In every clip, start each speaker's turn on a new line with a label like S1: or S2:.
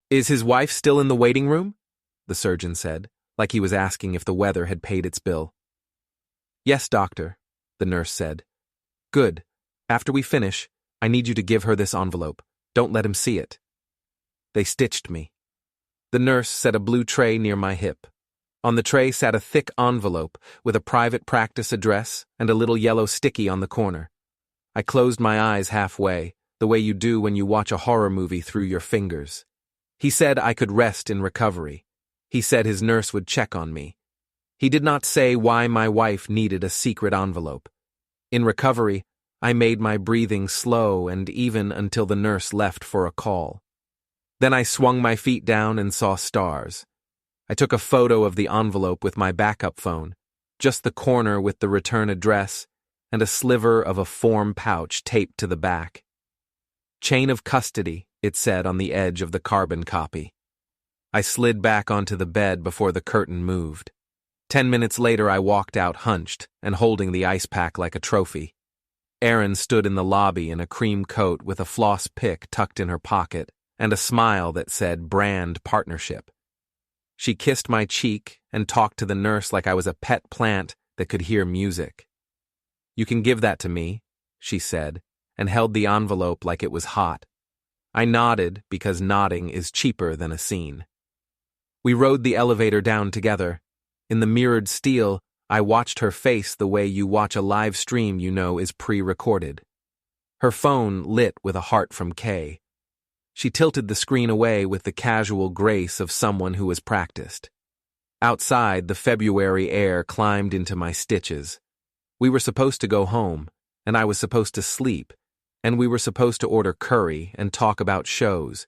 S1: Is his wife still in the waiting room? The surgeon said, like he was asking if the weather had paid its bill. Yes, doctor, the nurse said. Good. After we finish, I need you to give her this envelope. Don't let him see it. They stitched me. The nurse set a blue tray near my hip. On the tray sat a thick envelope with a private practice address and a little yellow sticky on the corner. I closed my eyes halfway, the way you do when you watch a horror movie through your fingers. He said I could rest in recovery. He said his nurse would check on me. He did not say why my wife needed a secret envelope. In recovery, I made my breathing slow and even until the nurse left for a call. Then I swung my feet down and saw stars. I took a photo of the envelope with my backup phone, just the corner with the return address and a sliver of a form pouch taped to the back. Chain of custody, it said on the edge of the carbon copy. I slid back onto the bed before the curtain moved. 10 minutes later, I walked out hunched and holding the ice pack like a trophy. Erin stood in the lobby in a cream coat with a floss pick tucked in her pocket and a smile that said brand partnership. She kissed my cheek and talked to the nurse like I was a pet plant that could hear music. You can give that to me, she said, and held the envelope like it was hot. I nodded because nodding is cheaper than a scene. We rode the elevator down together. In the mirrored steel, I watched her face the way you watch a live stream you know is pre-recorded. Her phone lit with a heart from Kay. She tilted the screen away with the casual grace of someone who has practiced. Outside, the February air climbed into my stitches. We were supposed to go home, and I was supposed to sleep, and we were supposed to order curry and talk about shows.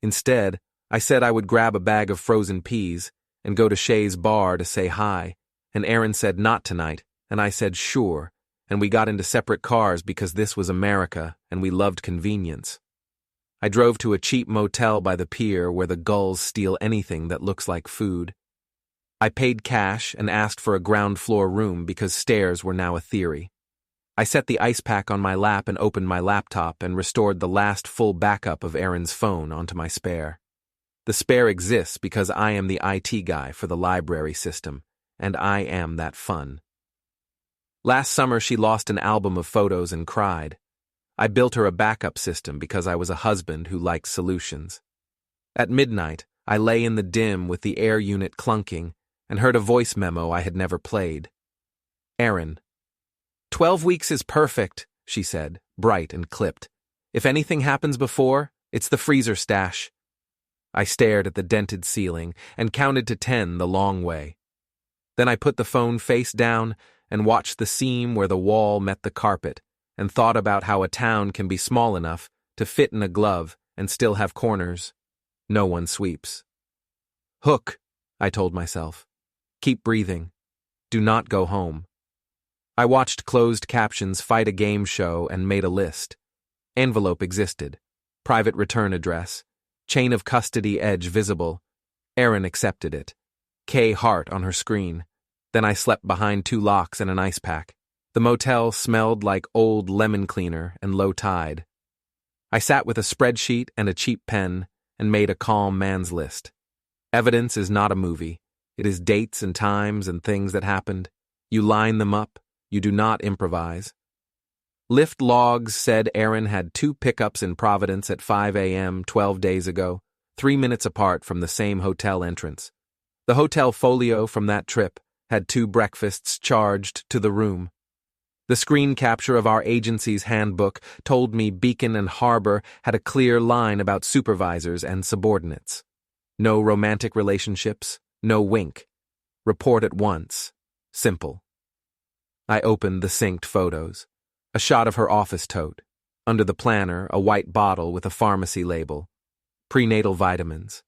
S1: Instead, I said I would grab a bag of frozen peas and go to Shay's bar to say hi, and Erin said not tonight, and I said sure, and we got into separate cars because this was America and we loved convenience. I drove to a cheap motel by the pier where the gulls steal anything that looks like food. I paid cash and asked for a ground floor room because stairs were now a theory. I set the ice pack on my lap and opened my laptop and restored the last full backup of Erin's phone onto my spare. The spare exists because I am the IT guy for the library system, and I am that fun. Last summer she lost an album of photos and cried. I built her a backup system because I was a husband who liked solutions. At midnight, I lay in the dim with the air unit clunking and heard a voice memo I had never played. Erin. 12 weeks is perfect, she said, bright and clipped. If anything happens before, it's the freezer stash. I stared at the dented ceiling and counted to 10 the long way. Then I put the phone face down and watched the seam where the wall met the carpet and thought about how a town can be small enough to fit in a glove and still have corners. No one sweeps. Hook, I told myself. Keep breathing. Do not go home. I watched closed captions fight a game show and made a list. Envelope existed. Private return address. Chain of custody edge visible. Erin accepted it. K heart on her screen. Then I slept behind 2 locks and an ice pack. The motel smelled like old lemon cleaner and low tide. I sat with a spreadsheet and a cheap pen and made a calm man's list. Evidence is not a movie. It is dates and times and things that happened. You line them up. You do not improvise. Lyft logs said Erin had 2 pickups in Providence at 5 a.m. 12 days ago, 3 minutes apart from the same hotel entrance. The hotel folio from that trip had 2 breakfasts charged to the room. The screen capture of our agency's handbook told me Beacon and Harbor had a clear line about supervisors and subordinates. No romantic relationships, no wink. Report at once. Simple. I opened the synced photos. A shot of her office tote. Under the planner, a white bottle with a pharmacy label. Prenatal vitamins.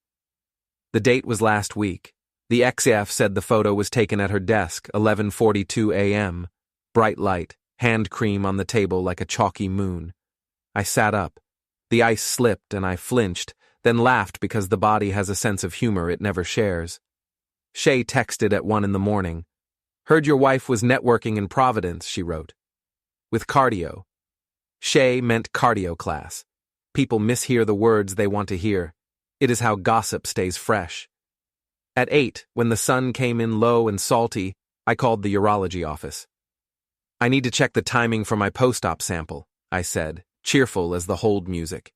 S1: The date was last week. The XF said the photo was taken at her desk, 11:42 a.m. Bright light, hand cream on the table like a chalky moon. I sat up. The ice slipped and I flinched, then laughed because the body has a sense of humor it never shares. Shay texted at 1 in the morning. Heard your wife was networking in Providence, she wrote. With cardio. Shay meant cardio class. People mishear the words they want to hear. It is how gossip stays fresh. At 8, when the sun came in low and salty, I called the urology office. I need to check the timing for my post-op sample, I said, cheerful as the hold music.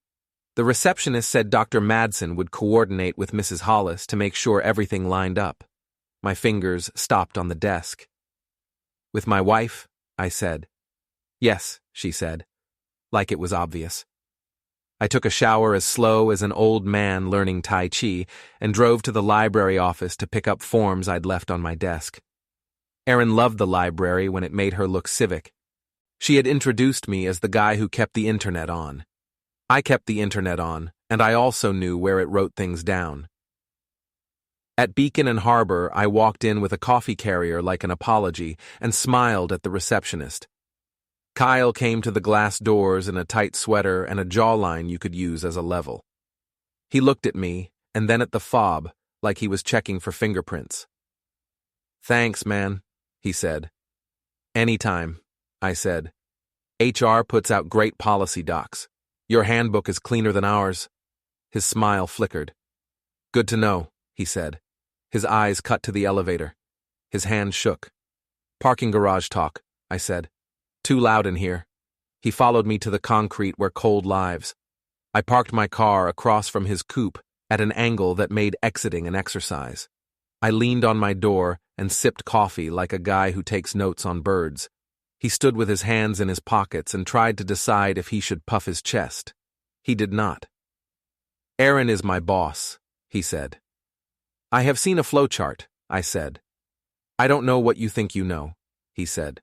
S1: The receptionist said Dr. Madsen would coordinate with Mrs. Hollis to make sure everything lined up. My fingers stopped on the desk. With my wife? I said. Yes, she said, like it was obvious. I took a shower as slow as an old man learning Tai Chi and drove to the library office to pick up forms I'd left on my desk. Erin loved the library when it made her look civic. She had introduced me as the guy who kept the internet on. I kept the internet on, and I also knew where it wrote things down. At Beacon and Harbor, I walked in with a coffee carrier like an apology and smiled at the receptionist. Kyle came to the glass doors in a tight sweater and a jawline you could use as a level. He looked at me, and then at the fob, like he was checking for fingerprints. Thanks, man, he said. Anytime, I said. HR puts out great policy docs. Your handbook is cleaner than ours. His smile flickered. Good to know, he said. His eyes cut to the elevator. His hand shook. Parking garage talk, I said. Too loud in here. He followed me to the concrete where cold lives. I parked my car across from his coupe at an angle that made exiting an exercise. I leaned on my door and sipped coffee like a guy who takes notes on birds. He stood with his hands in his pockets and tried to decide if he should puff his chest. He did not. Erin is my boss, he said. I have seen a flowchart, I said. I don't know what you think you know, he said.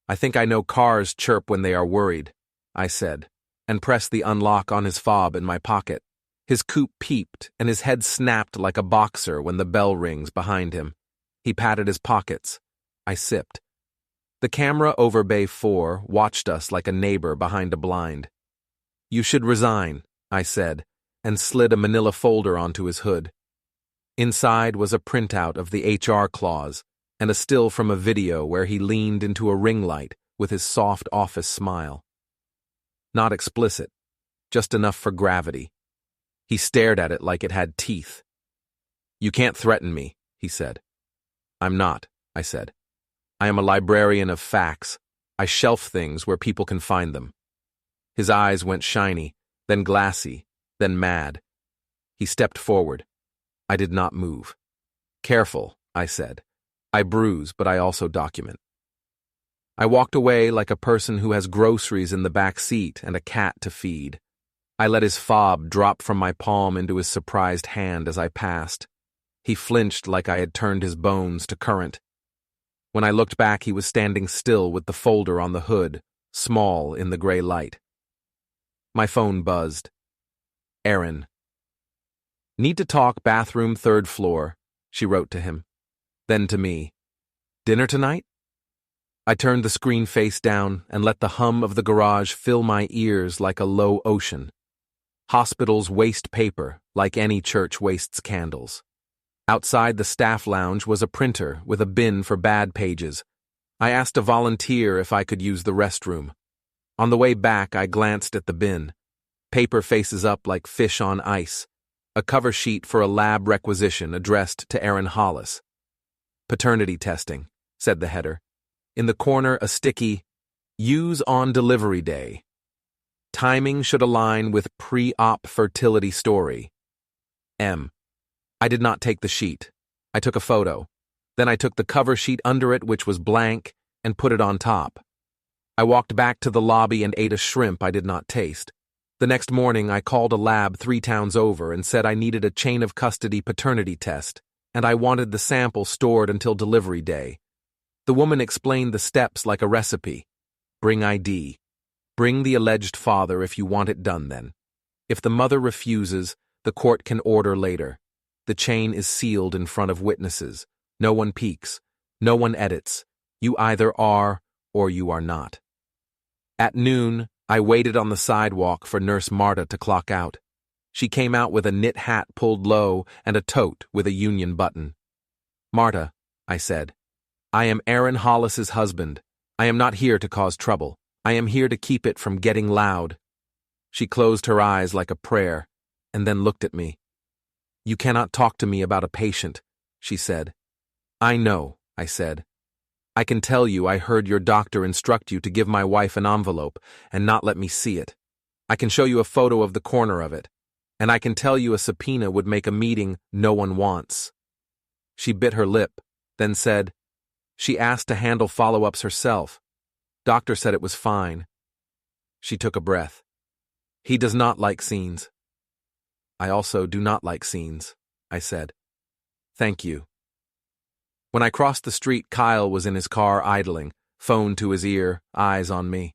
S1: I think I know cars chirp when they are worried, I said, and pressed the unlock on his fob in my pocket. His coupe peeped, and his head snapped like a boxer when the bell rings behind him. He patted his pockets. I sipped. The camera over Bay 4 watched us like a neighbor behind a blind. You should resign, I said, and slid a manila folder onto his hood. Inside was a printout of the HR clause, and a still from a video where he leaned into a ring light with his soft office smile. Not explicit, just enough for gravity. He stared at it like it had teeth. You can't threaten me, he said. I'm not, I said. I am a librarian of facts. I shelf things where people can find them. His eyes went shiny, then glassy, then mad. He stepped forward. I did not move. Careful, I said. I bruise, but I also document. I walked away like a person who has groceries in the back seat and a cat to feed. I let his fob drop from my palm into his surprised hand as I passed. He flinched like I had turned his bones to current. When I looked back, he was standing still with the folder on the hood, small in the gray light. My phone buzzed. Erin. Need to talk, bathroom, 3rd floor, she wrote to him. Then to me. Dinner tonight? I turned the screen face down and let the hum of the garage fill my ears like a low ocean. Hospitals waste paper like any church wastes candles. Outside the staff lounge was a printer with a bin for bad pages. I asked a volunteer if I could use the restroom. On the way back, I glanced at the bin. Paper faces up like fish on ice. A cover sheet for a lab requisition addressed to Erin Hollis. Paternity testing, said the header. In the corner, a sticky, use on delivery day. Timing should align with pre-op fertility story. M. I did not take the sheet. I took a photo. Then I took the cover sheet under it, which was blank, and put it on top. I walked back to the lobby and ate a shrimp I did not taste. The next morning, I called a lab 3 towns over and said I needed a chain of custody paternity test, and I wanted the sample stored until delivery day. The woman explained the steps like a recipe. Bring ID. Bring the alleged father if you want it done then. If the mother refuses, the court can order later. The chain is sealed in front of witnesses. No one peeks. No one edits. You either are or you are not. At noon, I waited on the sidewalk for Nurse Marta to clock out. She came out with a knit hat pulled low and a tote with a union button. Marta, I said, I am Erin Hollis's husband. I am not here to cause trouble. I am here to keep it from getting loud. She closed her eyes like a prayer, and then looked at me. You cannot talk to me about a patient, she said. I know, I said. I can tell you I heard your doctor instruct you to give my wife an envelope and not let me see it. I can show you a photo of the corner of it, and I can tell you a subpoena would make a meeting no one wants. She bit her lip, then said, she asked to handle follow-ups herself. Doctor said it was fine. She took a breath. He does not like scenes. I also do not like scenes, I said. Thank you. When I crossed the street, Kyle was in his car idling, phone to his ear, eyes on me.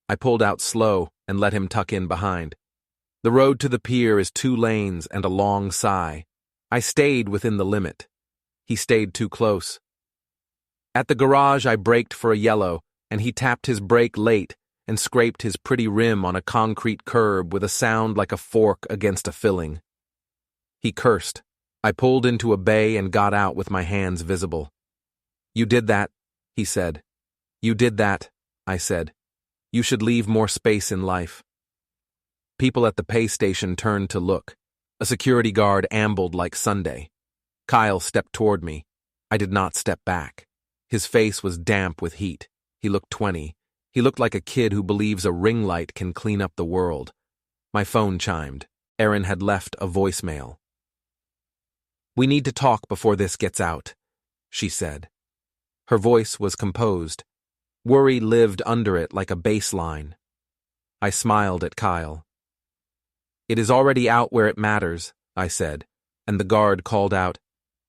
S1: I pulled out slow and let him tuck in behind. The road to the pier is 2 lanes and a long sigh. I stayed within the limit. He stayed too close. At the garage, I braked for a yellow, and he tapped his brake late and scraped his pretty rim on a concrete curb with a sound like a fork against a filling. He cursed. I pulled into a bay and got out with my hands visible. You did that, he said. You did that, I said. You should leave more space in life. People at the pay station turned to look. A security guard ambled like Sunday. Kyle stepped toward me. I did not step back. His face was damp with heat. He looked 20. He looked like a kid who believes a ring light can clean up the world. My phone chimed. Erin had left a voicemail. We need to talk before this gets out, she said. Her voice was composed. Worry lived under it like a baseline. I smiled at Kyle. It is already out where it matters, I said, and the guard called out,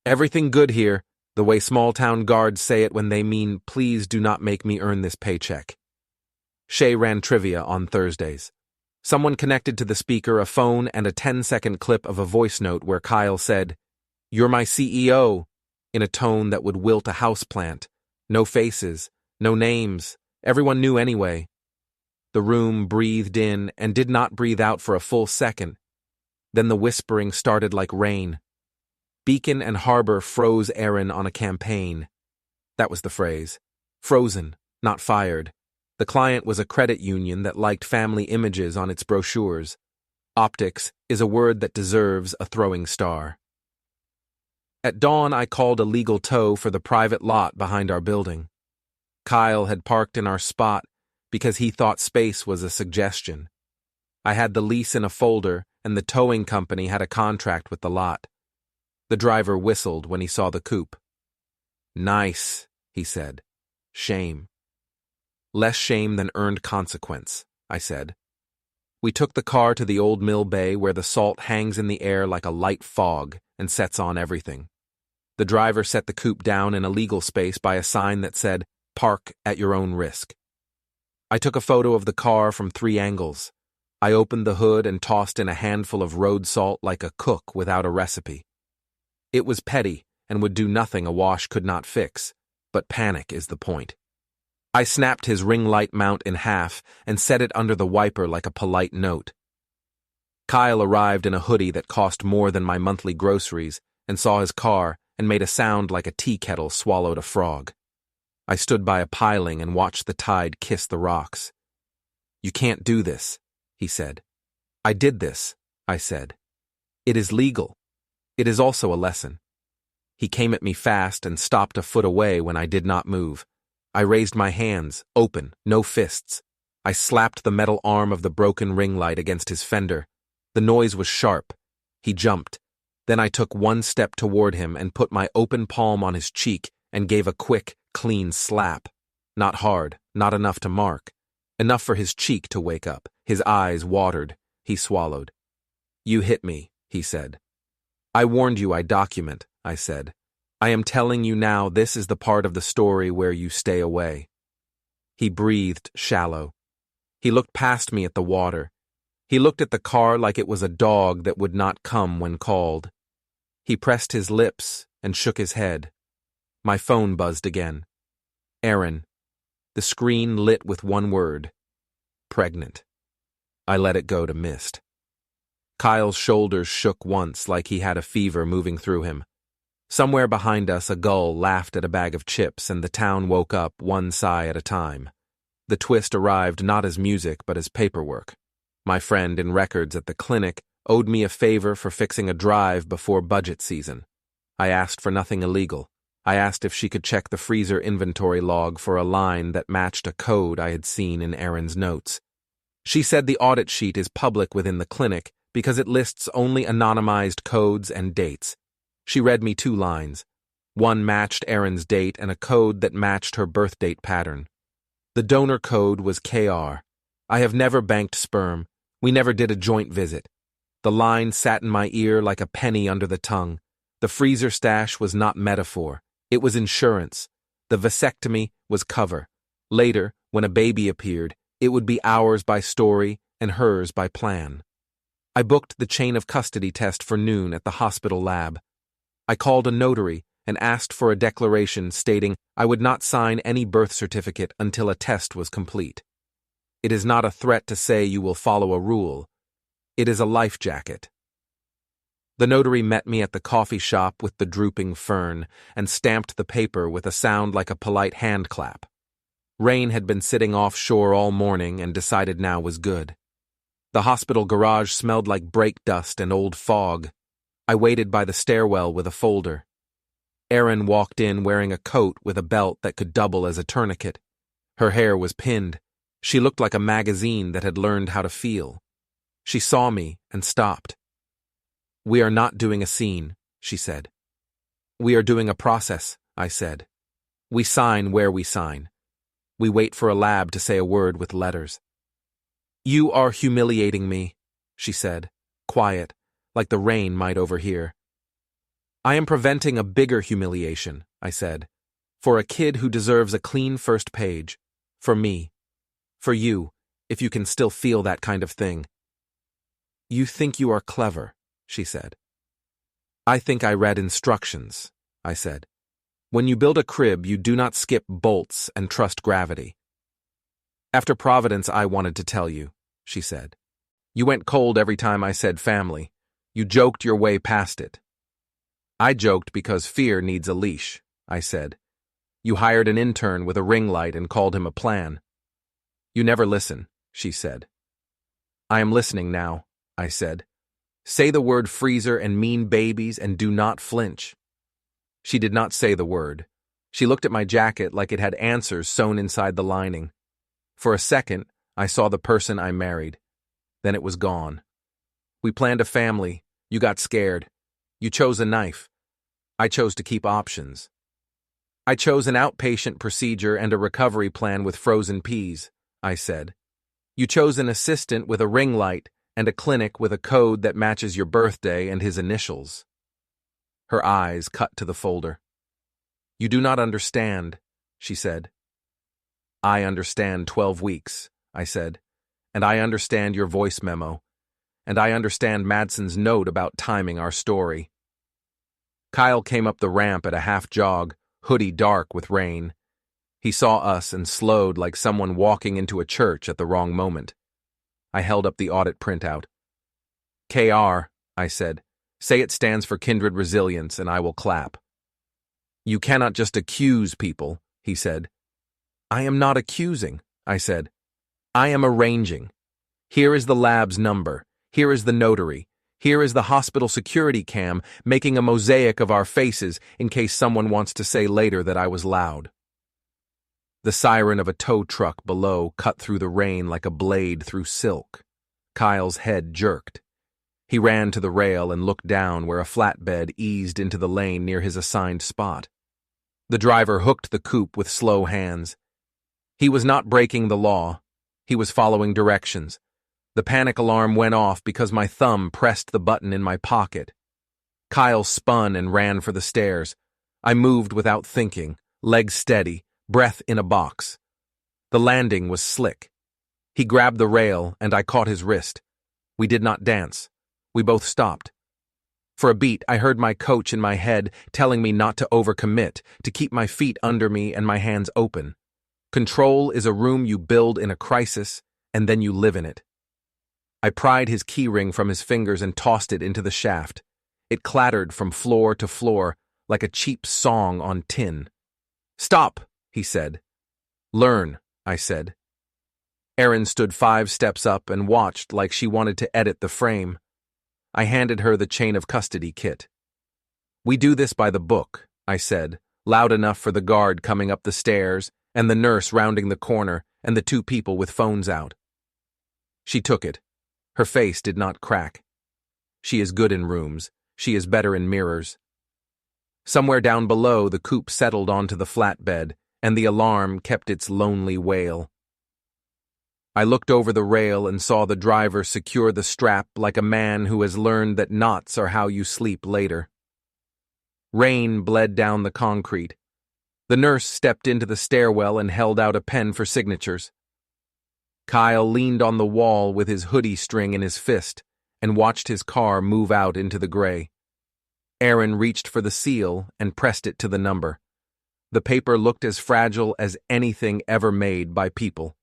S1: Everything good here, the way small-town guards say it when they mean, please do not make me earn this paycheck. Shay ran trivia on Thursdays. Someone connected to the speaker a phone and a 10-second clip of a voice note where Kyle said, You're my CEO, in a tone that would wilt a houseplant. No faces, no names, everyone knew anyway. The room breathed in and did not breathe out for a full second. Then the whispering started like rain. Beacon and Harbor froze Erin on a campaign. That was the phrase. Frozen, not fired. The client was a credit union that liked family images on its brochures. Optics is a word that deserves a throwing star. At dawn, I called a legal tow for the private lot behind our building. Kyle had parked in our spot because he thought space was a suggestion. I had the lease in a folder, and the towing company had a contract with the lot. The driver whistled when he saw the coupe. Nice, he said. Shame. Less shame than earned consequence, I said. We took the car to the old mill bay where the salt hangs in the air like a light fog and sets on everything. The driver set the coupe down in a legal space by a sign that said, Park at your own risk. I took a photo of the car from 3 angles. I opened the hood and tossed in a handful of road salt like a cook without a recipe. It was petty and would do nothing a wash could not fix, but panic is the point. I snapped his ring light mount in half and set it under the wiper like a polite note. Kyle arrived in a hoodie that cost more than my monthly groceries and saw his car and made a sound like a tea kettle swallowed a frog. I stood by a piling and watched the tide kiss the rocks. You can't do this, he said. I did this, I said. It is legal. It is also a lesson. He came at me fast and stopped a foot away when I did not move. I raised my hands, open, no fists. I slapped the metal arm of the broken ring light against his fender. The noise was sharp. He jumped. Then I took 1 step toward him and put my open palm on his cheek and gave a quick, clean slap. Not hard, not enough to mark. Enough for his cheek to wake up. His eyes watered. He swallowed. You hit me, he said. I warned you I'd document, I said. I am telling you now this is the part of the story where you stay away. He breathed shallow. He looked past me at the water. He looked at the car like it was a dog that would not come when called. He pressed his lips and shook his head. My phone buzzed again. Erin. The screen lit with 1 word. Pregnant. I let it go to mist. Kyle's shoulders shook once like he had a fever moving through him. Somewhere behind us, a gull laughed at a bag of chips, and the town woke up 1 sigh at a time. The twist arrived not as music but as paperwork. My friend in records at the clinic owed me a favor for fixing a drive before budget season. I asked for nothing illegal. I asked if she could check the freezer inventory log for a line that matched a code I had seen in Erin's notes. She said the audit sheet is public within the clinic because it lists only anonymized codes and dates. She read me 2 lines. One matched Erin's date and a code that matched her birth date pattern. The donor code was KR. I have never banked sperm. We never did a joint visit. The line sat in my ear like a penny under the tongue. The freezer stash was not metaphor. It was insurance. The vasectomy was cover. Later, when a baby appeared, it would be ours by story and hers by plan. I booked the chain of custody test for noon at the hospital lab. I called a notary and asked for a declaration stating I would not sign any birth certificate until a test was complete. It is not a threat to say you will follow a rule. It is a life jacket. The notary met me at the coffee shop with the drooping fern and stamped the paper with a sound like a polite hand clap. Rain had been sitting offshore all morning and decided now was good. The hospital garage smelled like brake dust and old fog. I waited by the stairwell with a folder. Erin walked in wearing a coat with a belt that could double as a tourniquet. Her hair was pinned. She looked like a magazine that had learned how to feel. She saw me and stopped. "We are not doing a scene," she said. "We are doing a process," I said. "We sign where we sign. We wait for a lab to say a word with letters." "You are humiliating me," she said, quiet, like the rain might overhear. "I am preventing a bigger humiliation," I said, "for a kid who deserves a clean first page. For me. For you, if you can still feel that kind of thing." "You think you are clever," she said. "I think I read instructions," I said. "When you build a crib, you do not skip bolts and trust gravity." "After Providence, I wanted to tell you," she said. "You went cold every time I said family. You joked your way past it." "I joked because fear needs a leash," I said. "You hired an intern with a ring light and called him a plan." "You never listen," she said. "I am listening now," I said. "Say the word freezer and mean babies and do not flinch." She did not say the word. She looked at my jacket like it had answers sewn inside the lining. For a second, I saw the person I married. Then it was gone. "We planned a family. You got scared. You chose a knife. I chose to keep options. I chose an outpatient procedure and a recovery plan with frozen peas," I said. "You chose an assistant with a ring light and a clinic with a code that matches your birthday and his initials." Her eyes cut to the folder. "You do not understand," she said. "I understand 12 weeks," I said, "and I understand your voice memo, and I understand Madsen's note about timing our story." Kyle came up the ramp at a half-jog, hoodie dark with rain. He saw us and slowed like someone walking into a church at the wrong moment. I held up the audit printout. "KR," I said. "Say it stands for Kindred Resilience, and I will clap." "You cannot just accuse people," he said. "I am not accusing," I said. "I am arranging. Here is the lab's number. Here is the notary. Here is the hospital security cam making a mosaic of our faces in case someone wants to say later that I was loud." The siren of a tow truck below cut through the rain like a blade through silk. Kyle's head jerked. He ran to the rail and looked down where a flatbed eased into the lane near his assigned spot. The driver hooked the coupe with slow hands. He was not breaking the law. He was following directions. The panic alarm went off because my thumb pressed the button in my pocket. Kyle spun and ran for the stairs. I moved without thinking, legs steady, breath in a box. The landing was slick. He grabbed the rail, and I caught his wrist. We did not dance. We both stopped. For a beat, I heard my coach in my head telling me not to overcommit, to keep my feet under me and my hands open. Control is a room you build in a crisis, and then you live in it. I pried his keyring from his fingers and tossed it into the shaft. It clattered from floor to floor like a cheap song on tin. "Stop," he said. "Learn," I said. Erin stood 5 steps up and watched like she wanted to edit the frame. I handed her the chain of custody kit. We do this by the book, I said, loud enough for the guard coming up the stairs and the nurse rounding the corner and the two people with phones out. She took it. Her face did not crack. She is good in rooms. She is better in mirrors. Somewhere down below, the coupe settled onto the flatbed, and the alarm kept its lonely wail. I looked over the rail and saw the driver secure the strap like a man who has learned that knots are how you sleep later. Rain bled down the concrete. The nurse stepped into the stairwell and held out a pen for signatures. Kyle leaned on the wall with his hoodie string in his fist and watched his car move out into the gray. Erin reached for the seal and pressed it to the number. The paper looked as fragile as anything ever made by people.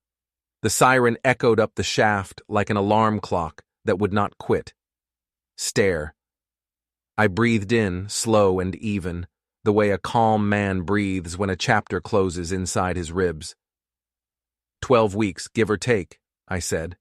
S1: The siren echoed up the shaft like an alarm clock that would not quit. Stare. I breathed in, slow and even, the way a calm man breathes when a chapter closes inside his ribs. 12 weeks, give or take, I said.